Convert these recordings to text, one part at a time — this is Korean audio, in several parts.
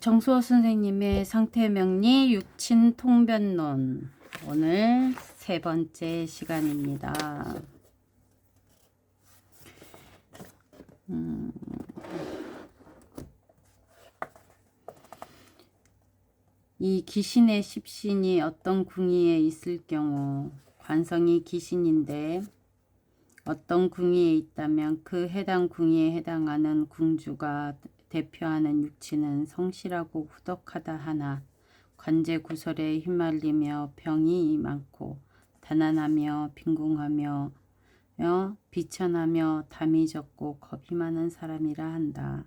정수호 선생님의 상태명리 육친통변론, 오늘 세 번째 시간입니다. 이 귀신의 십신이 어떤 궁위에 있을 경우, 관성이 귀신인데 어떤 궁위에 있다면 그 해당 궁위에 해당하는 궁주가 대표하는 육친은 성실하고 후덕하다 하나 관제구설에 휘말리며 병이 많고 다난하며 빈궁하며 비천하며 담이 적고 겁이 많은 사람이라 한다.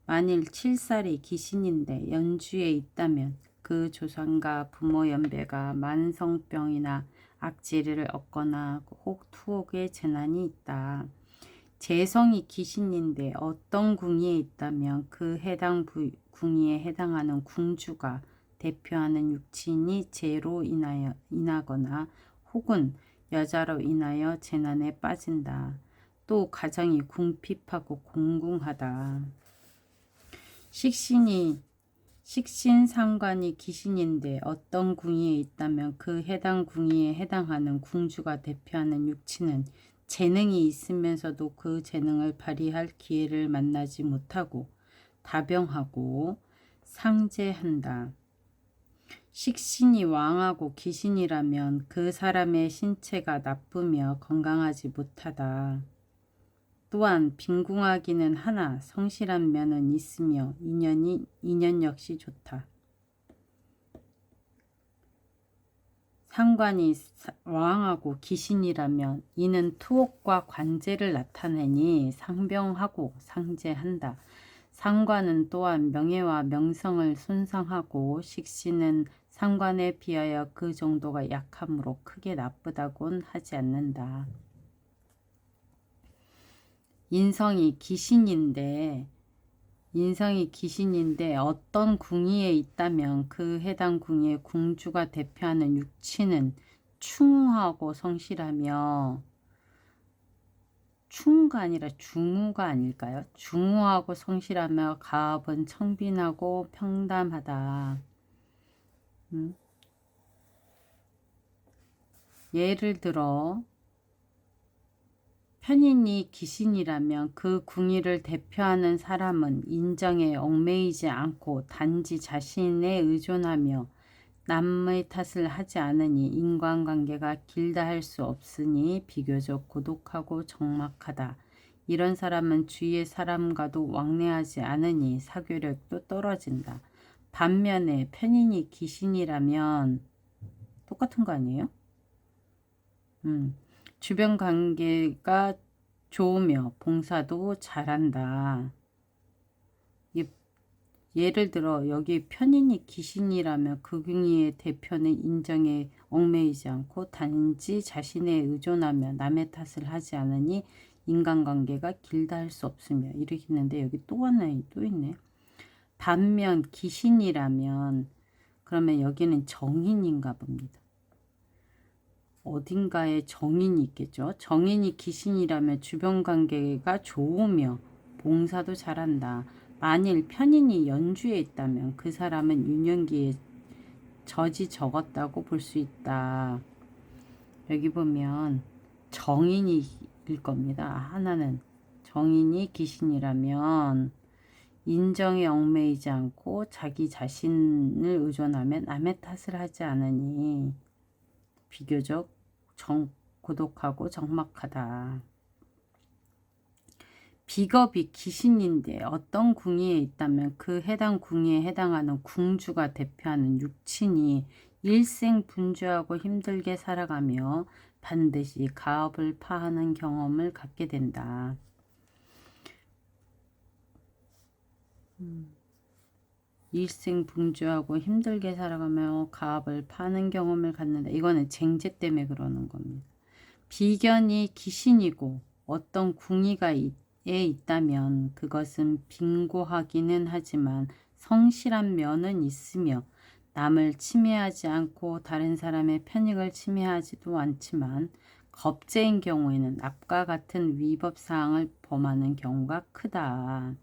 만일 7살이 귀신인데 연주에 있다면 그 조상과 부모 연배가 만성병이나 악재를 얻거나 혹 투옥의 재난이 있다. 재성이 귀신인데 어떤 궁위에 있다면 그 해당 궁위에 해당하는 궁주가 대표하는 육친이 재로 인하거나 혹은 여자로 인하여 재난에 빠진다. 또 가정이 궁핍하고 공궁하다. 식신상관이 귀신인데 어떤 궁위에 있다면 그 해당 궁위에 해당하는 궁주가 대표하는 육친은 재능이 있으면서도 그 재능을 발휘할 기회를 만나지 못하고 다병하고 상재한다. 식신이 왕하고 귀신이라면 그 사람의 신체가 나쁘며 건강하지 못하다. 또한 빈궁하기는 하나 성실한 면은 있으며 인연 역시 좋다. 상관이 왕하고 귀신이라면 이는 투옥과 관제를 나타내니 상병하고 상제한다. 상관은 또한 명예와 명성을 손상하고 식신은 상관에 비하여 그 정도가 약하므로 크게 나쁘다곤 하지 않는다. 인성이 귀신인데 어떤 궁위에 있다면 그 해당 궁위의 궁주가 대표하는 육친은 충우하고 성실하며, 충우가 아니라 중우가 아닐까요? 중우하고 성실하며 가업은 청빈하고 평담하다. 예를 들어 편인이 귀신이라면 그 궁위를 대표하는 사람은 인정에 얽매이지 않고 단지 자신에 의존하며 남의 탓을 하지 않으니 인간관계가 길다 할 수 없으니 비교적 고독하고 적막하다. 이런 사람은 주위의 사람과도 왕래하지 않으니 사교력도 떨어진다. 반면에 편인이 귀신이라면 똑같은 거 아니에요? 주변 관계가 좋으며 봉사도 잘한다. 예를 들어 여기 편인이 귀신이라면 그 궁위의 대표는 인정에 얽매이지 않고 단지 자신에 의존하며 남의 탓을 하지 않으니 인간관계가 길다 할 수 없으며 이렇게 있는데 여기 또 하나 또 있네. 반면 귀신이라면 그러면 여기는 정인인가 봅니다. 어딘가에 정인이 있겠죠. 정인이 귀신이라면 주변 관계가 좋으며 봉사도 잘한다. 만일 편인이 연주에 있다면 그 사람은 유년기에 젖이 적었다고 볼 수 있다. 여기 보면 정인일 겁니다. 하나는 정인이 귀신이라면 인정에 얽매이지 않고 자기 자신을 의존하며 남의 탓을 하지 않으니 비교적 고독하고 적막하다. 비겁이 귀신인데 어떤 궁위에 있다면 그 해당 궁위에 해당하는 궁주가 대표하는 육친이 일생 분주하고 힘들게 살아가며 반드시 가업을 파하는 경험을 갖게 된다. 일생 분주하고 힘들게 살아가며 가업을 파는 경험을 갖는다. 이거는 쟁제 때문에 그러는 겁니다. 비견이 귀신이고 어떤 궁위가 있다면 그것은 빈고하기는 하지만 성실한 면은 있으며 남을 침해하지 않고 다른 사람의 편익을 침해하지도 않지만 겁제인 경우에는 앞과 같은 위법사항을 범하는 경우가 크다.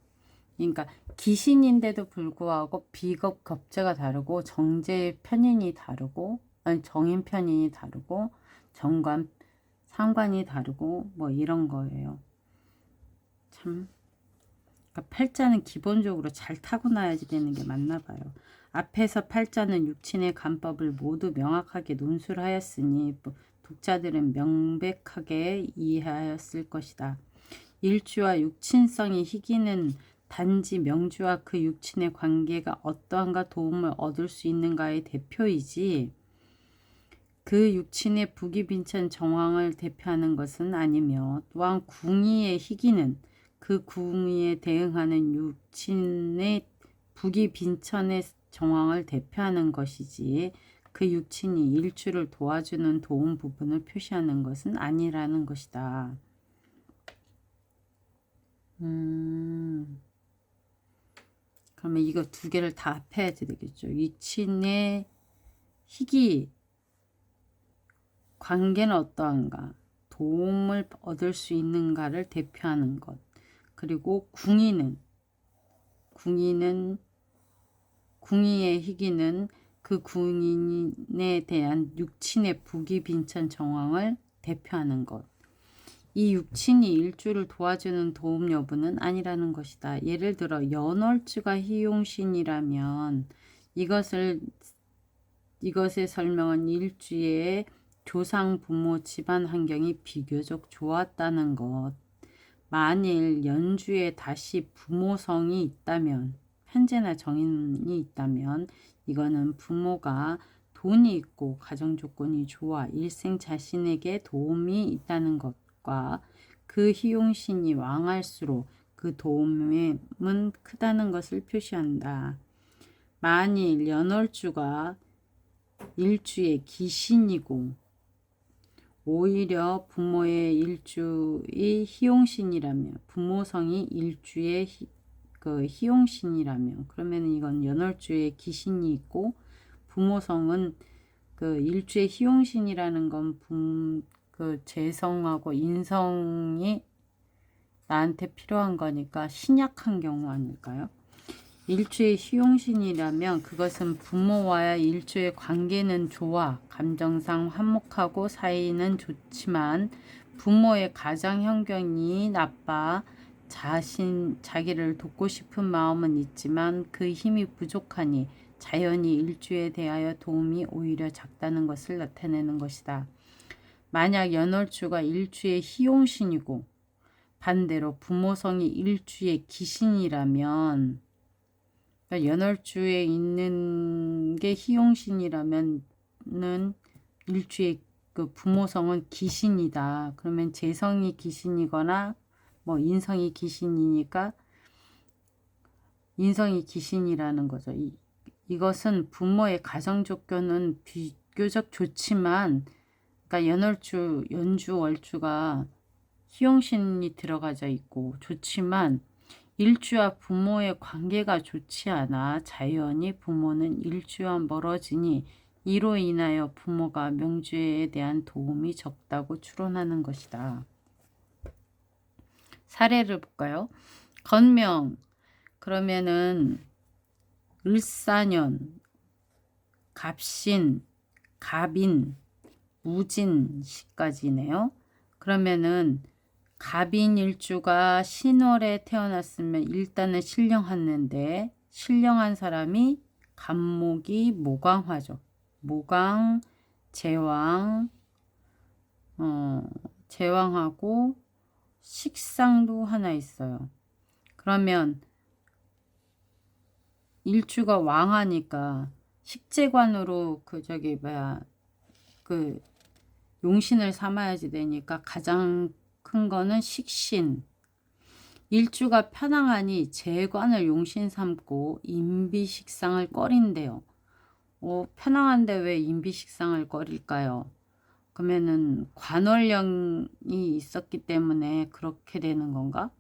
그러니까 기신인데도 불구하고 비겁 겁재가 다르고 정제 편인이 다르고 아니 정인 편인이 다르고 정관 상관이 다르고 뭐 이런 거예요. 참. 그러니까 팔자는 기본적으로 잘 타고나야지 되는 게 맞나 봐요. 앞에서 팔자는 육친의 간법을 모두 명확하게 논술하였으니 독자들은 명백하게 이해하였을 것이다. 일주와 육친성이 희기는 단지 명주와 그 육친의 관계가 어떠한가 도움을 얻을 수 있는가의 대표이지 그 육친의 부귀빈천 정황을 대표하는 것은 아니며 또한 궁의의 희기는 그 궁의에 대응하는 육친의 부귀빈천의 정황을 대표하는 것이지 그 육친이 일주를 도와주는 도움 부분을 표시하는 것은 아니라는 것이다. 그러면 이거 두 개를 다 합해야 되겠죠. 육친의 희기 관계는 어떠한가, 도움을 얻을 수 있는가를 대표하는 것. 그리고 궁의의 희기는 그 궁인에 대한 육친의 부귀빈천 정황을 대표하는 것. 이 육친이 일주를 도와주는 도움 여부는 아니라는 것이다. 예를 들어 연월주가 희용신이라면 이것을 설명은 일주의 조상 부모 집안 환경이 비교적 좋았다는 것. 만일 연주에 다시 부모성이 있다면 현재나 정인이 있다면 이거는 부모가 돈이 있고 가정 조건이 좋아 일생 자신에게 도움이 있다는 것과 그 희용신이 왕할수록 그 도움은 크다는 것을 표시한다. 만일 연월주가 일주의 기신이고 오히려 부모의 일주의 희용신이라면 부모성이 일주의 희용신이라면 그러면 이건 연월주의 기신이 있고 부모성은 그 일주의 희용신이라는 건 그 재성하고 인성이 나한테 필요한 거니까 신약한 경우 아닐까요? 일주의 희용신이라면 그것은 부모와의 일주의 관계는 좋아 감정상 화목하고 사이는 좋지만 부모의 가정 환경이 나빠 자기를 돕고 싶은 마음은 있지만 그 힘이 부족하니 자연히 일주에 대하여 도움이 오히려 작다는 것을 나타내는 것이다. 만약 연월주가 일주의 희용신이고 반대로 부모성이 일주의 기신이라면 그러니까 연월주에 있는 게 희용신이라면은 일주의 그 부모성은 기신이다. 그러면 재성이 기신이거나 뭐 인성이 기신이니까 인성이 기신이라는 거죠. 이것은 부모의 가정 조건은 비교적 좋지만 그러니까 연주 월주가 희용신이 들어가져 있고 좋지만 일주와 부모의 관계가 좋지 않아 자연히 부모는 일주와 멀어지니 이로 인하여 부모가 명주에 대한 도움이 적다고 추론하는 것이다. 사례를 볼까요? 건명 그러면은 을사년, 갑신, 갑인, 무진시까지네요. 그러면은 갑인일주가 신월에 태어났으면 일단은 신령했는데 신령한 사람이 갑목이 모강화죠. 모강, 제왕, 제왕하고 식상도 하나 있어요. 그러면 일주가 왕하니까 식재관으로 그 용신을 삼아야지 되니까 가장 큰 거는 식신. 일주가 편왕하니 재관을 용신 삼고 인비식상을 꺼린대요. 편왕한데 왜 인비식상을 꺼릴까요? 그러면은 관월령이 있었기 때문에 그렇게 되는 건가?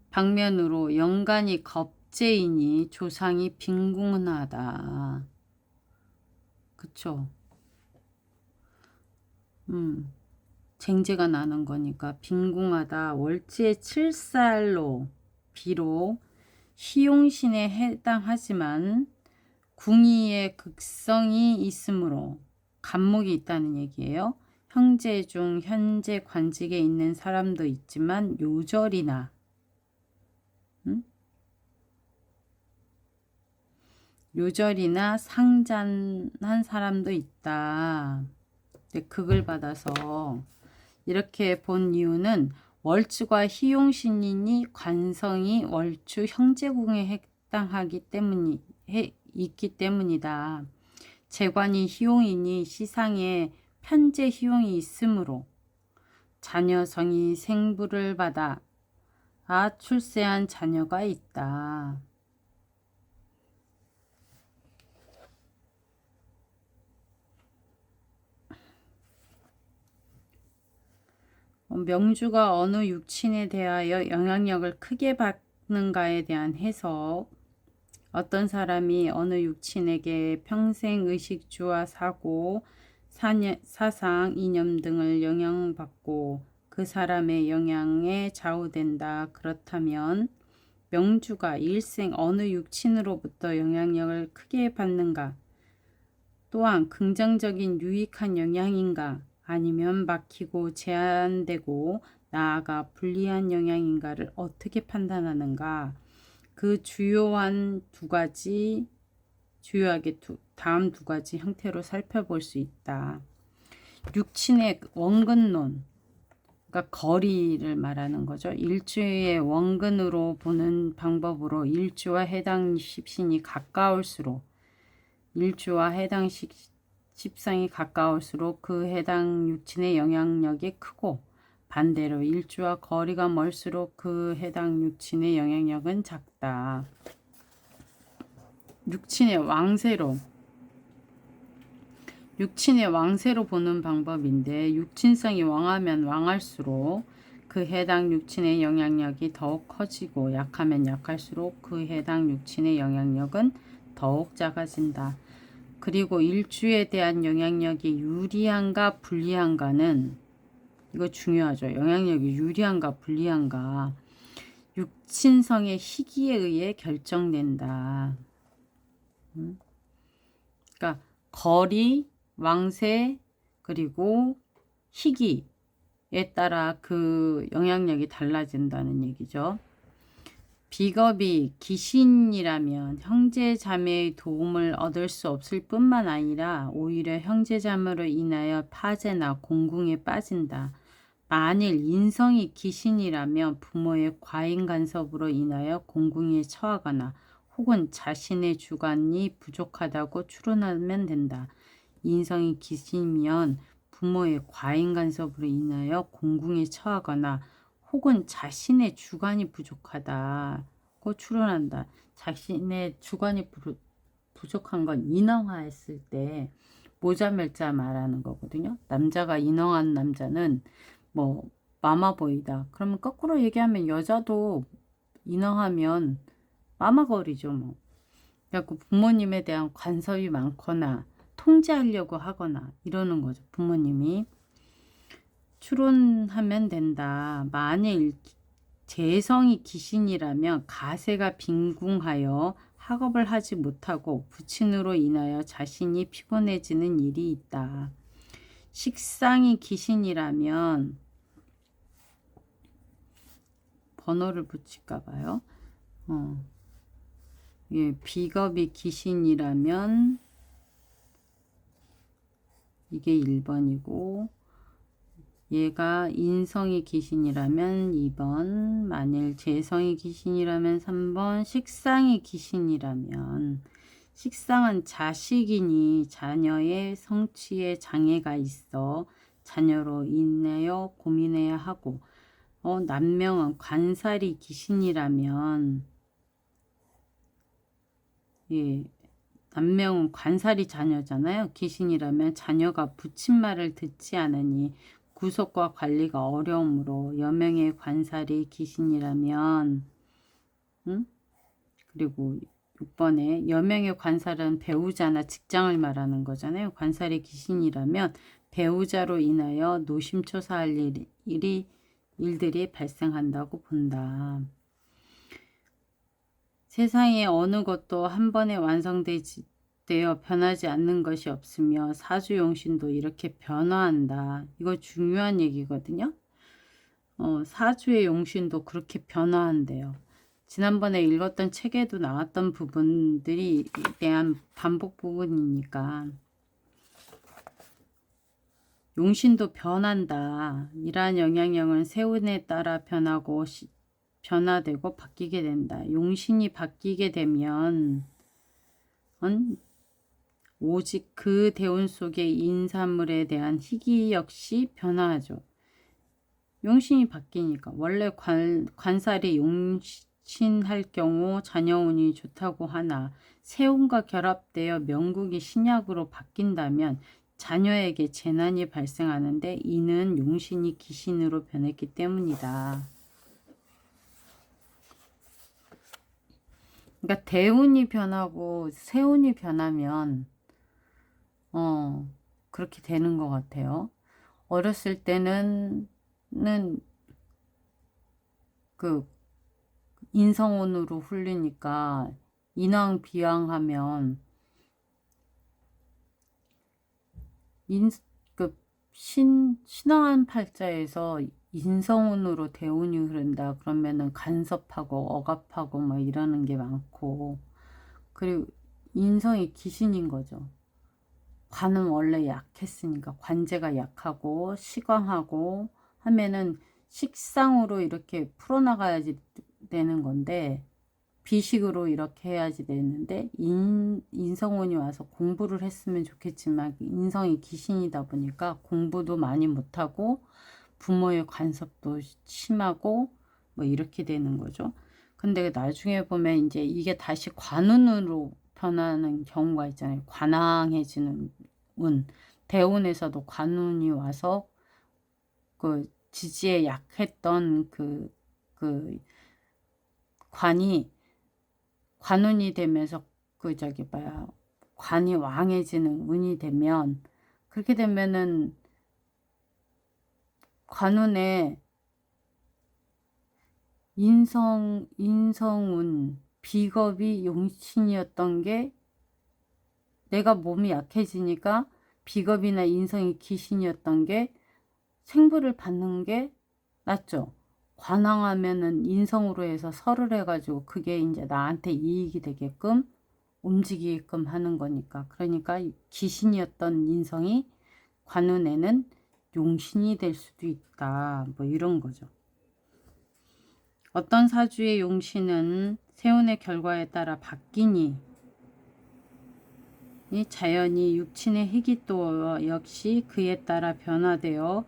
방면으로 영간이 겁재이니 조상이 빈궁하다. 그쵸? 쟁제가 나는 거니까 빈궁하다. 월지의 7살로 비록 시용신에 해당하지만 궁이의 극성이 있으므로 간목이 있다는 얘기예요. 형제 중 현재 관직에 있는 사람도 있지만 요절이나 요절이나 상잔한 사람도 있다. 극을 받아서 이렇게 본 이유는 월주가 희용신이니 관성이 월주 형제궁에 해당하기 있기 때문이다. 재관이 희용이니 시상에 편재 희용이 있으므로 자녀성이 생부를 받아 출세한 자녀가 있다. 명주가 어느 육친에 대하여 영향력을 크게 받는가에 대한 해석. 어떤 사람이 어느 육친에게 평생 의식주와 사고, 사상, 이념 등을 영향받고 그 사람의 영향에 좌우된다. 그렇다면 명주가 일생 어느 육친으로부터 영향력을 크게 받는가? 또한 긍정적인 유익한 영향인가? 아니면 막히고 제한되고 나아가 불리한 영향인가를 어떻게 판단하는가? 그 주요하게 다음 두 가지 형태로 살펴볼 수 있다. 육친의 원근론, 그러니까 거리를 말하는 거죠. 일주의 원근으로 보는 방법으로 일주와 해당 십신이 가까울수록 일주와 해당 십상이 가까울수록 그 해당 육친의 영향력이 크고 반대로 일주와 거리가 멀수록 그 해당 육친의 영향력은 작다. 육친의 왕세로 보는 방법인데 육친성이 왕하면 왕할수록 그 해당 육친의 영향력이 더욱 커지고 약하면 약할수록 그 해당 육친의 영향력은 더욱 작아진다. 그리고 일주에 대한 영향력이 유리한가 불리한가는 이거 중요하죠. 영향력이 유리한가 불리한가 육친성의 희기에 의해 결정된다. 그러니까 거리, 왕세, 그리고 희기에 따라 그 영향력이 달라진다는 얘기죠. 비겁이 귀신이라면 형제자매의 도움을 얻을 수 없을 뿐만 아니라 오히려 형제자매로 인하여 파제나 공궁에 빠진다. 만일 인성이 귀신이라면 부모의 과잉 간섭으로 인하여 공궁에 처하거나 혹은 자신의 주관이 부족하다고 추론하면 된다. 인성이 귀신이면 부모의 과잉 간섭으로 인하여 공궁에 처하거나 혹은 자신의 주관이 부족하다고 추론한다. 자신의 주관이 부족한 건 인왕화했을 때 모자멸자 말하는 거거든요. 남자가 인왕한 남자는 뭐 마마보이다. 그러면 거꾸로 얘기하면 여자도 인왕하면 마마거리죠. 뭐. 그래갖고 부모님에 대한 간섭이 많거나 통제하려고 하거나 이러는 거죠. 부모님이. 추론하면 된다. 만일 재성이 귀신이라면 가세가 빈궁하여 학업을 하지 못하고 부친으로 인하여 자신이 피곤해지는 일이 있다. 식상이 귀신이라면 번호를 붙일까 봐요. 예, 비겁이 귀신이라면 이게 1번이고 얘가 인성이 귀신이라면 2번, 만일 재성이 귀신이라면 3번, 식상이 귀신이라면 식상은 자식이니 자녀의 성취에 장애가 있어 자녀로 인하여 고민해야 하고 남명은 관살이 귀신이라면 예, 남명은 관살이 자녀잖아요. 귀신이라면 자녀가 부친 말을 듣지 않으니 구속과 관리가 어려우므로 여명의 관살이 귀신이라면 그리고 6번에 여명의 관살은 배우자나 직장을 말하는 거잖아요. 관살이 귀신이라면 배우자로 인하여 노심초사할 일들이 발생한다고 본다. 세상에 어느 것도 한 번에 완성되어 변하지 않는 것이 없으며 사주용신도 이렇게 변화한다. 이거 중요한 얘기거든요. 사주의 용신도 그렇게 변화한대요. 지난번에 읽었던 책에도 나왔던 부분들이 대한 반복 부분이니까 용신도 변한다. 이러한 영향력은 세운에 따라 변화되고 바뀌게 된다. 용신이 바뀌게 되면 오직 그 대운 속의 인사물에 대한 희귀 역시 변화하죠. 용신이 바뀌니까 원래 관살이 용신할 경우 자녀운이 좋다고 하나 세운과 결합되어 명국이 신약으로 바뀐다면 자녀에게 재난이 발생하는데 이는 용신이 기신으로 변했기 때문이다. 그러니까 대운이 변하고 세운이 변하면 그렇게 되는 것 같아요. 어렸을 때는 그 인성운으로 흘리니까 인왕비왕하면 신왕한 팔자에서 인성운으로 대운이 흐른다 그러면은 간섭하고 억압하고 뭐 이러는 게 많고, 그리고 인성이 귀신인 거죠. 관은 원래 약했으니까 관제가 약하고 시광하고 하면은 식상으로 이렇게 풀어나가야지 되는 건데 비식으로 이렇게 해야지 되는데 인성운이 와서 공부를 했으면 좋겠지만 인성이 귀신이다 보니까 공부도 많이 못하고 부모의 간섭도 심하고 뭐 이렇게 되는 거죠. 근데 나중에 보면 이제 이게 다시 관운으로 변하는 경우가 있잖아요. 관왕해지는 운. 대운에서도 관운이 와서 그 지지에 약했던 그 관운이 되면서 관이 왕해지는 운이 되면, 그렇게 되면은 관운에 인성운 비겁이 용신이었던 게 내가 몸이 약해지니까 비겁이나 인성이 귀신이었던 게 생부를 받는 게 낫죠. 관왕하면은 인성으로 해서 설을 해가지고 그게 이제 나한테 이익이 되게끔 움직이게끔 하는 거니까. 그러니까 귀신이었던 인성이 관운에는 용신이 될 수도 있다. 뭐 이런 거죠. 어떤 사주의 용신은 세운의 결과에 따라 바뀌니 자연히 육친의 희귀도 역시 그에 따라 변화되어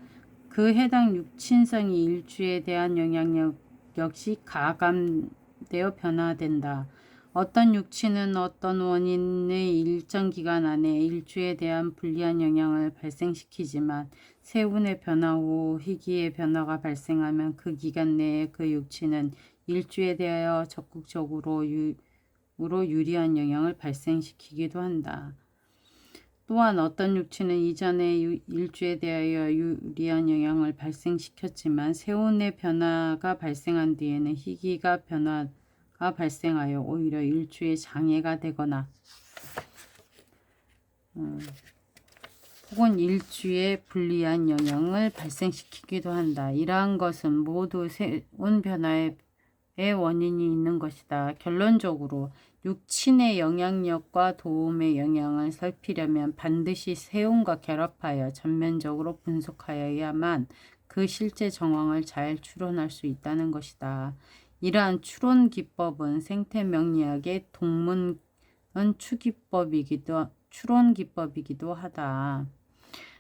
그 해당 육친성이 일주에 대한 영향력 역시 가감되어 변화된다. 어떤 육친은 어떤 원인의 일정 기간 안에 일주에 대한 불리한 영향을 발생시키지만 세운의 변화 후 희귀의 변화가 발생하면 그 기간 내에 그 육친은 일주에 대하여 적극적으로 유리한 영향을 발생시키기도 한다. 또한 어떤 육친은 이전의 일주에 대하여 유리한 영향을 발생시켰지만 세운의 변화가 발생한 뒤에는 희귀가 변화가 발생하여 오히려 일주에 장애가 되거나 혹은 일주에 불리한 영향을 발생시키기도 한다. 이러한 것은 모두 세운 변화의 원인이 있는 것이다. 결론적으로 육친의 영향력과 도움의 영향을 살피려면 반드시 세운과 결합하여 전면적으로 분석하여야만 그 실제 정황을 잘 추론할 수 있다는 것이다. 이러한 추론 기법은 생태명리학의 동문 추론 기법이기도 하다.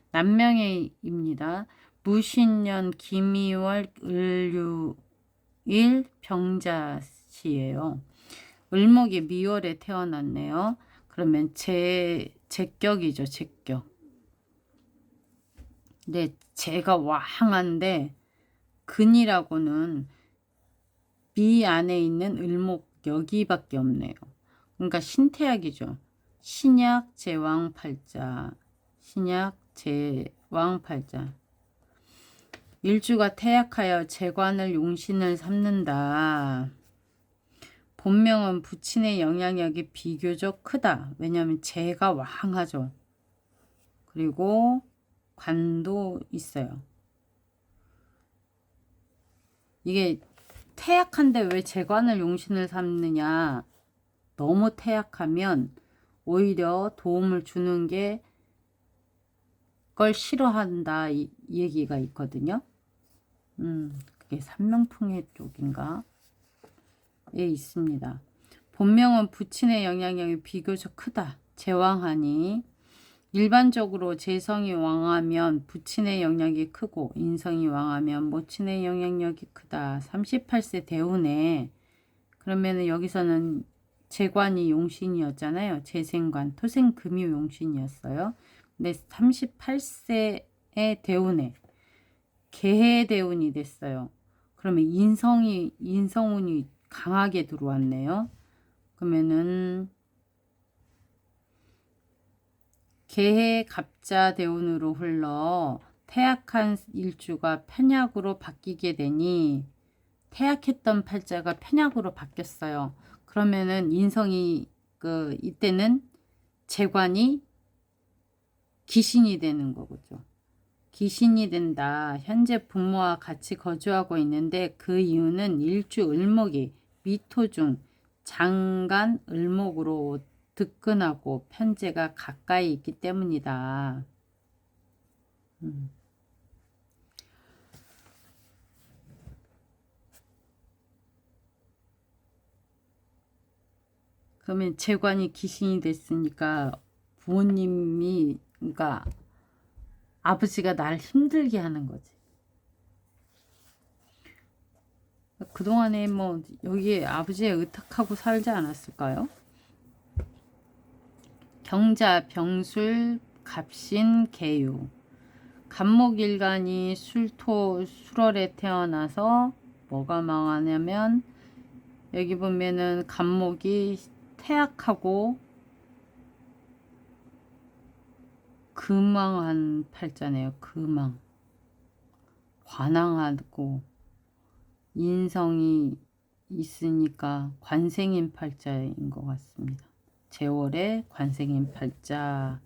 남명해입니다. 무신년 김이월 을유일 병자시예요. 을목이 미월에 태어났네요. 그러면 제격이죠. 제격. 근데 제가 왕한데 근이라고는 미 안에 있는 을목 여기밖에 없네요. 그러니까 신태약이죠. 신약 제왕 팔자. 신약 왕팔자. 일주가 태약하여 재관을 용신을 삼는다. 본명은 부친의 영향력이 비교적 크다. 왜냐하면 재가 왕하죠. 그리고 관도 있어요. 이게 태약한데 왜 재관을 용신을 삼느냐. 너무 태약하면 오히려 도움을 주는 게 걸 싫어한다 이 얘기가 있거든요. 그게 삼명풍의 쪽인가? 에 있습니다. 본명은 부친의 영향력이 비교적 크다. 재왕하니 일반적으로 재성이 왕하면 부친의 영향이 크고 인성이 왕하면 모친의 영향력이 크다. 38세 대운에 그러면은 여기서는 재관이 용신이었잖아요. 재생관, 토생금이 용신이었어요. 근데 38세의 대운에 개해 대운이 됐어요. 그러면 인성운이 강하게 들어왔네요. 그러면은 개해 갑자 대운으로 흘러 태약한 일주가 편약으로 바뀌게 되니 태약했던 팔자가 편약으로 바뀌었어요. 그러면은 인성이 이때는 재관이 기신이 되는 거죠. 기신이 된다. 현재 부모와 같이 거주하고 있는데 그 이유는 일주 을목이 미토중 장간 을목으로 득근하고 편제가 가까이 있기 때문이다. 그러면 재관이 기신이 됐으니까 부모님이 그러니까 아버지가 날 힘들게 하는 거지. 그동안에 뭐 여기에 아버지에 의탁하고 살지 않았을까요? 경자, 병술, 갑신, 개유. 갑목일간이 술토, 술월에 태어나서 뭐가 망하냐면 여기 보면은 갑목이 태약하고 금왕한 팔자네요. 금왕. 관왕하고 인성이 있으니까 관생인 팔자인 것 같습니다. 제월에 관생인 팔자.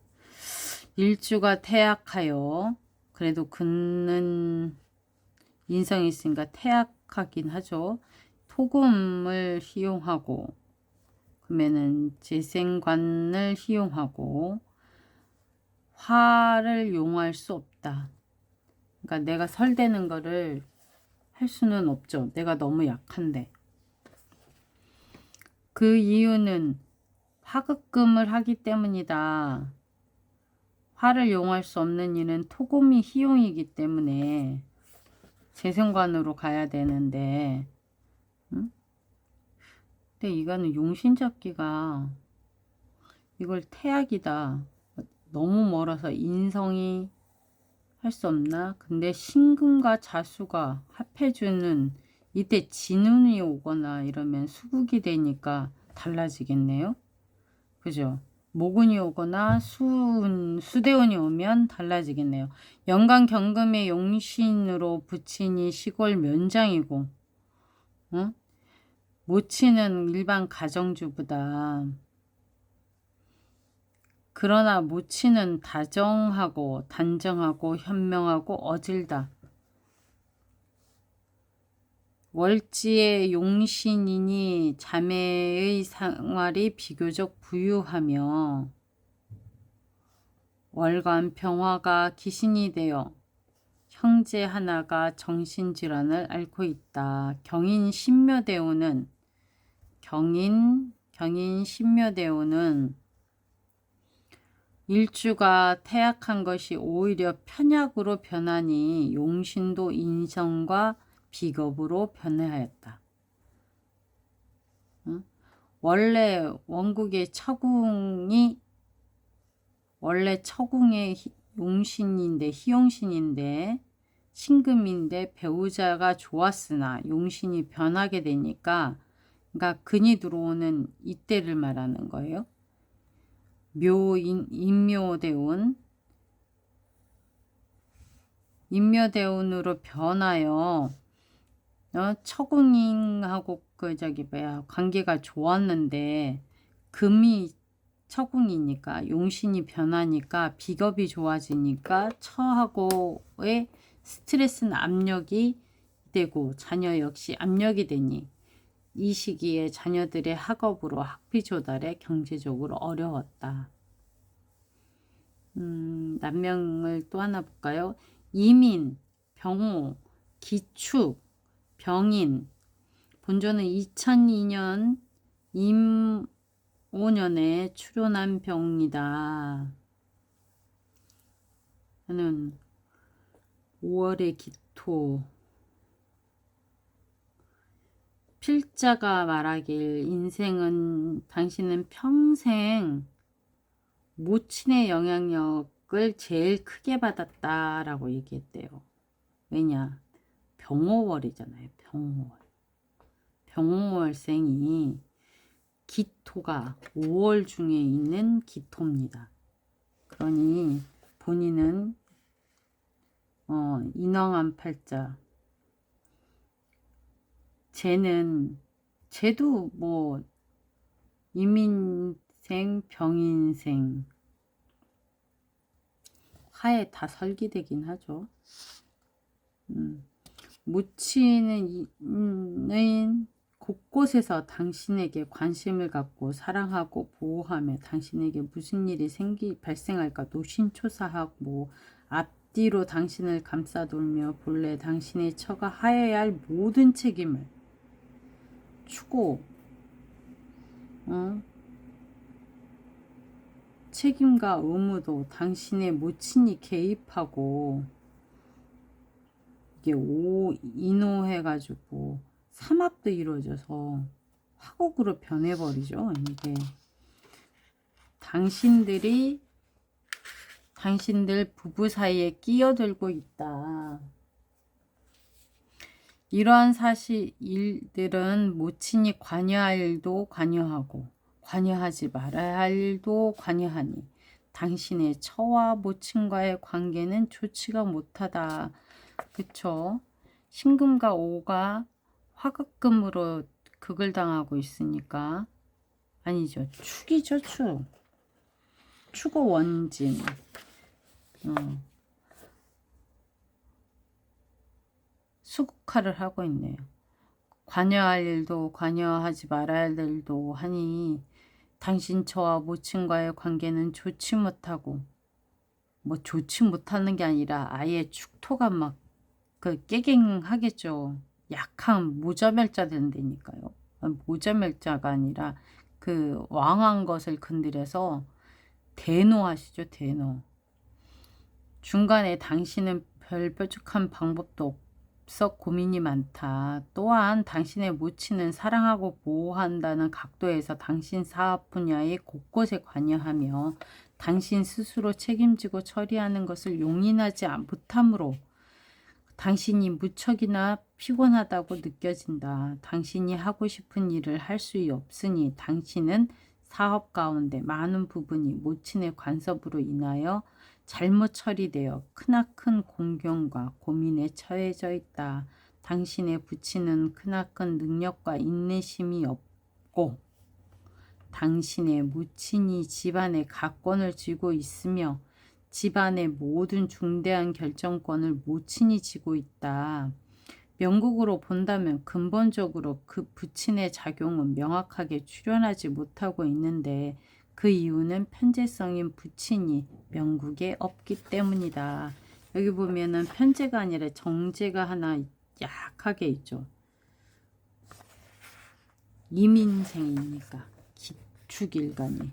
일주가 태약하여 그래도 그는 인성이 있으니까 태약하긴 하죠. 토금을 희용하고 그러면은 재생관을 희용하고 화를 용할 수 없다. 그러니까 내가 설대는 거를 할 수는 없죠. 내가 너무 약한데. 그 이유는 화급금을 하기 때문이다. 화를 용할 수 없는 이는 토금이 희용이기 때문에 재생관으로 가야 되는데 응? 근데 이거는 용신잡기가 이걸 태약이다. 너무 멀어서 인성이 할 수 없나? 근데 신금과 자수가 합해주는 이때 진운이 오거나 이러면 수국이 되니까 달라지겠네요. 그죠? 모군이 오거나 수대운이 오면 달라지겠네요. 연간 경금의 용신으로 부친이 시골 면장이고 모친은 일반 가정주부다. 그러나 모친은 다정하고 단정하고 현명하고 어질다. 월지의 용신이니 자매의 생활이 비교적 부유하며 월간 병화가 기신이 되어 형제 하나가 정신질환을 앓고 있다. 경인 신묘대운은 일주가 태약한 것이 오히려 편약으로 변하니 용신도 인성과 비겁으로 변해하였다. 원래 원국의 처궁이 원래 처궁의 용신인데 희용신인데 신금인데 배우자가 좋았으나 용신이 변하게 되니까 그러니까 근이 들어오는 이때를 말하는 거예요. 인묘대운 인묘대운으로 변하여 처궁인하고 그 저기 뭐야 관계가 좋았는데 금이 처궁이니까 용신이 변하니까 비겁이 좋아지니까 처하고의 스트레스는 압력이 되고 자녀 역시 압력이 되니 이 시기에 자녀들의 학업으로 학비 조달에 경제적으로 어려웠다. 난명을 또 하나 볼까요? 이민, 병호, 기축, 병인. 본조는 2002년 임오년에 출현한 병이다. 저는 5월의 기토. 필자가 말하길 인생은 당신은 평생 모친의 영향력을 제일 크게 받았다라고 얘기했대요. 왜냐? 병호월이잖아요. 병호월. 병호월생이 기토가 5월 중에 있는 기토입니다. 그러니 본인은 인왕한 팔자. 쟤도 뭐 이민생, 병인생 화에 다 설기되긴 하죠. 모친은 곳곳에서 당신에게 관심을 갖고 사랑하고 보호하며 당신에게 무슨 일이 발생할까 노심초사하고 앞뒤로 당신을 감싸돌며 본래 당신의 처가 하여야 할 모든 책임을 추고 책임과 의무도 당신의 모친이 개입하고 이게 인호해가지고 삼합도 이루어져서 화곡으로 변해버리죠. 이게 당신들 부부 사이에 끼어들고 있다. 이러한 일들은 모친이 관여할 일도 관여하고 관여하지 말아야 할 일도 관여하니 당신의 처와 모친과의 관계는 좋지가 못하다. 그쵸? 신금과 오가 화극금으로 극을 당하고 있으니까 아니죠. 축이죠. 축오 원진. 수국화를 하고 있네요. 관여할 일도 관여하지 말아야 할 일도 하니 당신 처와 모친과의 관계는 좋지 못하고 뭐 좋지 못하는 게 아니라 아예 축토가 막 그 깨갱하겠죠. 약한 모자멸자 된다니까요. 모자멸자가 아니라 그 왕한 것을 건드려서 대노하시죠. 대노. 중간에 당신은 별 뾰족한 방법도 없어 고민이 많다. 또한 당신의 모친은 사랑하고 보호한다는 각도에서 당신 사업 분야에 곳곳에 관여하며 당신 스스로 책임지고 처리하는 것을 용인하지 못하므로 당신이 무척이나 피곤하다고 느껴진다. 당신이 하고 싶은 일을 할 수 없으니 당신은 사업 가운데 많은 부분이 모친의 간섭으로 인하여 잘못 처리되어 크나큰 공경과 고민에 처해져 있다. 당신의 부친은 크나큰 능력과 인내심이 없고 당신의 모친이 집안의 가권을 쥐고 있으며 집안의 모든 중대한 결정권을 모친이 쥐고 있다. 명국으로 본다면 근본적으로 그 부친의 작용은 명확하게 출현하지 못하고 있는데 그 이유는 편재성인 부친이 명국에 없기 때문이다. 여기 보면은 편재가 아니라 정재가 하나 약하게 있죠. 이민생이니까 기축일간이.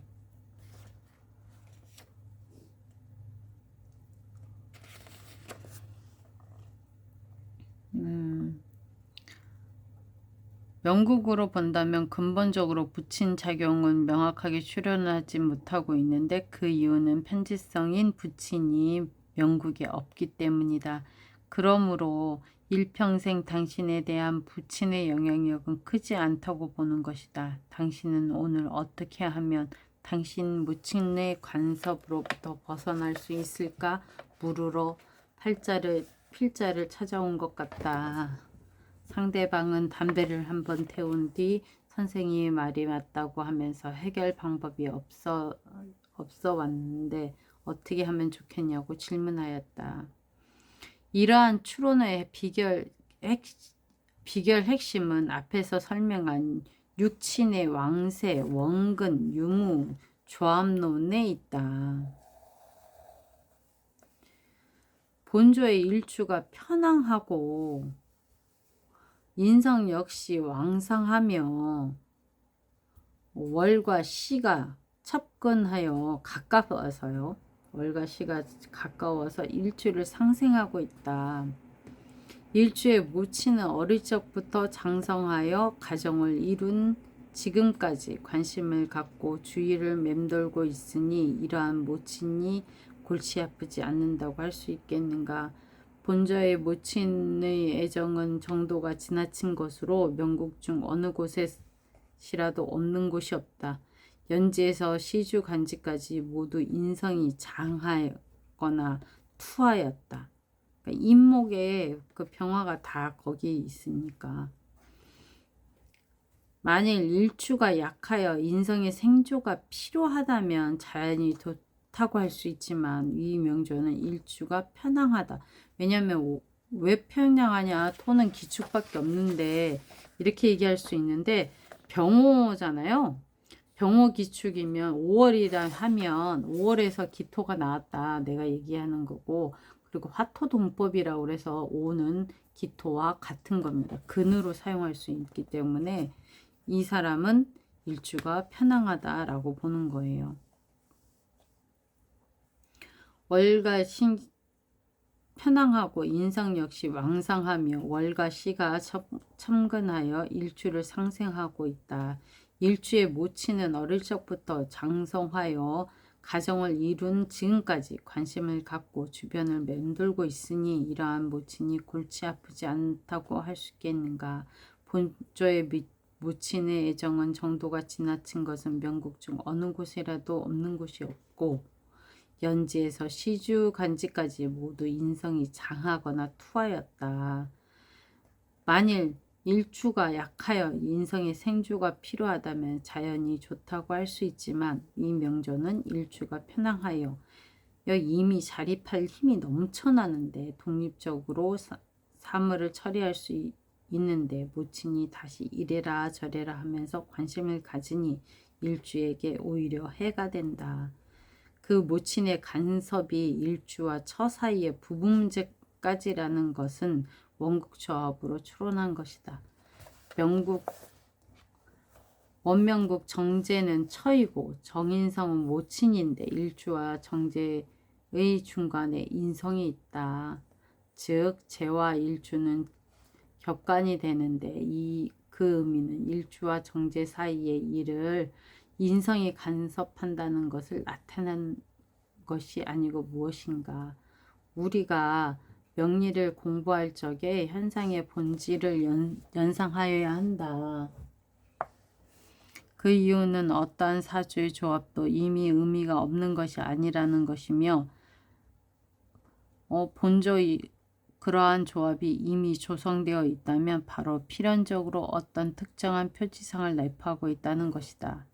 명국으로 본다면 근본적으로 부친 작용은 명확하게 출현하지 못하고 있는데 그 이유는 편지성인 부친이 명국에 없기 때문이다. 그러므로 일평생 당신에 대한 부친의 영향력은 크지 않다고 보는 것이다. 당신은 오늘 어떻게 하면 당신 모친의 간섭으로부터 벗어날 수 있을까? 물으러 팔자를 필자를 찾아온 것 같다. 상대방은 담배를 한번 태운 뒤 선생님이 말이 맞다고 하면서 해결 방법이 없어 왔는데 어떻게 하면 좋겠냐고 질문하였다. 이러한 추론의 비결 핵심은 앞에서 설명한 육친의 왕세, 원근, 유무, 조합론에 있다. 본조의 일주가 편황하고 인성 역시 왕상하며 월과 시가 첩근하여 가까워서요. 월과 시가 가까워서 일주를 상생하고 있다. 일주의 모친은 어릴 적부터 장성하여 가정을 이룬 지금까지 관심을 갖고 주위를 맴돌고 있으니 이러한 모친이 골치 아프지 않는다고 할 수 있겠는가. 본저의 모친의 애정은 정도가 지나친 것으로 명국 중 어느 곳에시라도 없는 곳이 없다. 연지에서 시주 간지까지 모두 인성이 장하거나 투하였다. 그러니까 인목에 그 병화가 다 거기 있으니까. 만일 일주가 약하여 인성의 생조가 필요하다면 자연이 좋다고 할 수 있지만 이 명조는 일주가 편향하다. 왜냐하면 왜 편향하냐, 토는 기축밖에 없는데 이렇게 얘기할 수 있는데 병호잖아요. 병호 기축이면 5월이라 하면 5월에서 기토가 나왔다 내가 얘기하는 거고, 그리고 화토동법이라고 그래서 5는 기토와 같은 겁니다. 근으로 사용할 수 있기 때문에 이 사람은 일주가 편향하다라고 보는 거예요. 월과 신 편향하고 인상 역시 왕상하며 월과 시가 첨근하여 일주를 상생하고 있다. 일주의 모친은 어릴 적부터 장성하여 가정을 이룬 지금까지 관심을 갖고 주변을 맴돌고 있으니 이러한 모친이 골치 아프지 않다고 할 수 있겠는가. 본조의 모친의 애정은 정도가 지나친 것은 명국 중 어느 곳이라도 없는 곳이 없고 연지에서 시주 간지까지 모두 인성이 장하거나 투하였다. 만일 일주가 약하여 인성의 생주가 필요하다면 자연이 좋다고 할 수 있지만 이 명조는 일주가 편향하여 이미 자립할 힘이 넘쳐나는데 독립적으로 사물을 처리할 수 있는데 모친이 다시 이래라 저래라 하면서 관심을 가지니 일주에게 오히려 해가 된다. 그 모친의 간섭이 일주와 처 사이의 부부 문제까지라는 것은 원국조합으로 추론한 것이다. 원명국 정제는 처이고 정인성은 모친인데 일주와 정제의 중간에 인성이 있다. 즉 제와 일주는 격간이 되는데 그 의미는 일주와 정제 사이의 일을 인성이 간섭한다는 것을 나타낸 것이 아니고 무엇인가. 우리가 명리를 공부할 적에 현상의 본질을 연상하여야 한다. 그 이유는 어떠한 사주의 조합도 이미 의미가 없는 것이 아니라는 것이며 본조의 그러한 조합이 이미 조성되어 있다면 바로 필연적으로 어떤 특정한 표지상을 내포하고 있다는 것이다.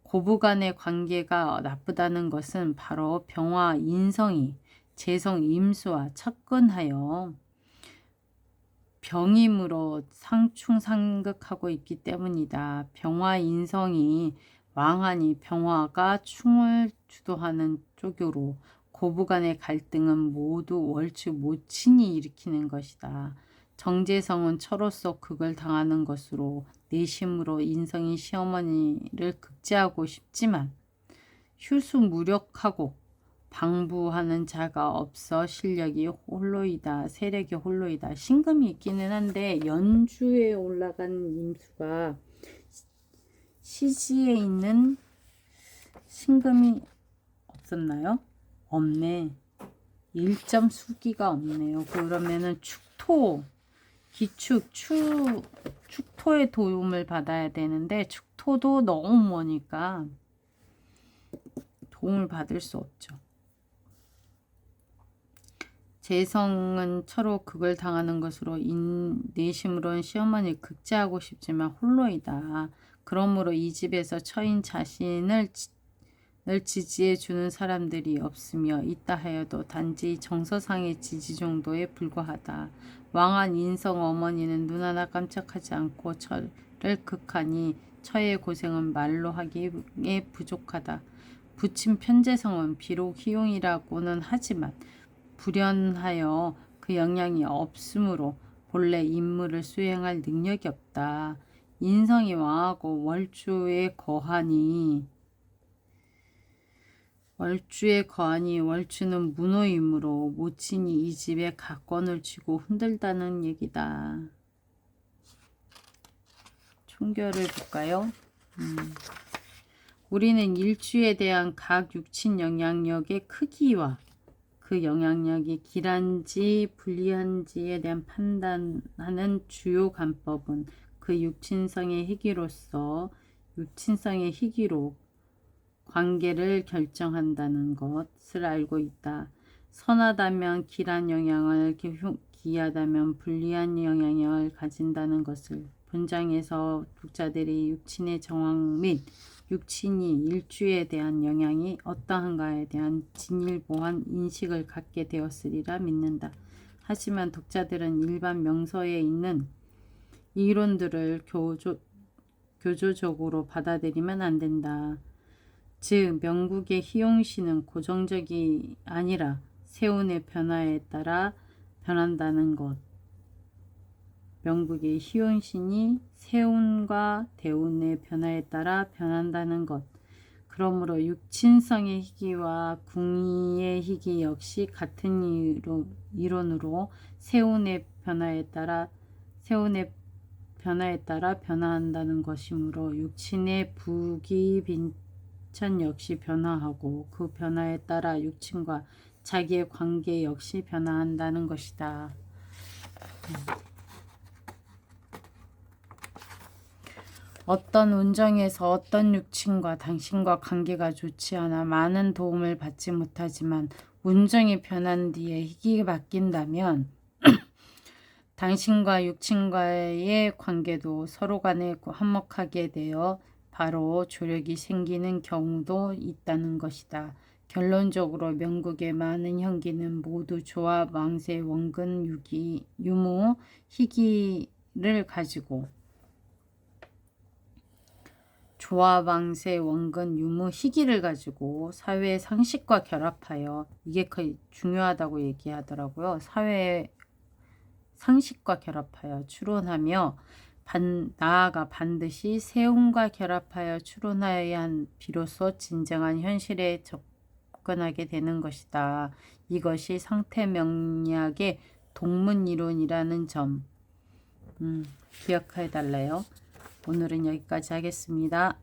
고부간의 관계가 나쁘다는 것은 바로 병화 인성이 재성 임수와 척근하여 병임으로 상충상극하고 있기 때문이다. 병화 인성이 왕하니 병화가 충을 주도하는 쪽으로 고부간의 갈등은 모두 월추 모친이 일으키는 것이다. 정재성은 처로서 극을 당하는 것으로 내심으로 인성이 시어머니를 극제하고 싶지만 휴수무력하고 방부하는 자가 없어 실력이 홀로이다. 세력이 홀로이다. 신금이 있기는 한데 연주에 올라간 임수가 시지에 있는 신금이 없었나요? 없네. 1점 수기가 없네요. 그러면은 축토, 기축, 축토의 도움을 받아야 되는데 축토도 너무 머니까 도움을 받을 수 없죠. 재성은 서로 극을 당하는 것으로 내심으로는 시어머니를 극제하고 싶지만 홀로이다. 그러므로 이 집에서 처인 자신을 지지해 주는 사람들이 없으며 있다 하여도 단지 정서상의 지지 정도에 불과하다. 왕한 인성 어머니는 눈 하나 깜짝하지 않고 처를 극하니 처의 고생은 말로 하기에 부족하다. 부친 편재성은 비록 희용이라고는 하지만 불연하여 그 역량이 없으므로 본래 임무를 수행할 능력이 없다. 인성이 왕하고 월주에 거하니 월주는 문호이므로 모친이 이 집에 가권을 쥐고 흔들다는 얘기다. 총결을 볼까요? 우리는 일주에 대한 각 육친 영향력의 크기와 그 영향력이 길한지 불리한지에 대한 판단하는 주요 관법은 그 육친성의 희귀로 관계를 결정한다는 것을 알고 있다. 선하다면 길한 영향을, 기하다면 불리한 영향을 가진다는 것을 본장에서 독자들이 육친의 정황 및 육친이 일주에 대한 영향이 어떠한가에 대한 진일보한 인식을 갖게 되었으리라 믿는다. 하지만 독자들은 일반 명서에 있는 이론들을 교조적으로 받아들이면 안 된다. 즉 명국의 희용신은 고정적이 아니라 세운의 변화에 따라 변한다는 것. 명국의 희용신이 세운과 대운의 변화에 따라 변한다는 것. 그러므로 육친성의 희귀와 궁의의 희귀 역시 같은 이론으로 세운의 변화에 따라 변화한다는 것이므로 육친의 부귀빈천 역시 변화하고 그 변화에 따라 육친과 자기의 관계 역시 변화한다는 것이다. 어떤 운정에서 어떤 육친과 당신과 관계가 좋지 않아 많은 도움을 받지 못하지만 운정이 변한 뒤에 희귀가 바뀐다면 당신과 육친과의 관계도 서로 간에 화목하게 되어 바로 조력이 생기는 경우도 있다는 것이다. 결론적으로 명국의 많은 형기는 모두 조합, 왕세, 원근, 유무, 희귀를 가지고 조합왕세, 원근, 유무, 희귀를 가지고 사회의 상식과 결합하여 이게 거의 중요하다고 얘기하더라고요. 사회의 상식과 결합하여 추론하며 나아가 반드시 세운과 결합하여 추론하여야 한 비로소 진정한 현실에 접근하게 되는 것이다. 이것이 상태명리학의 동문이론이라는 점 기억해 달래요. 오늘은 여기까지 하겠습니다.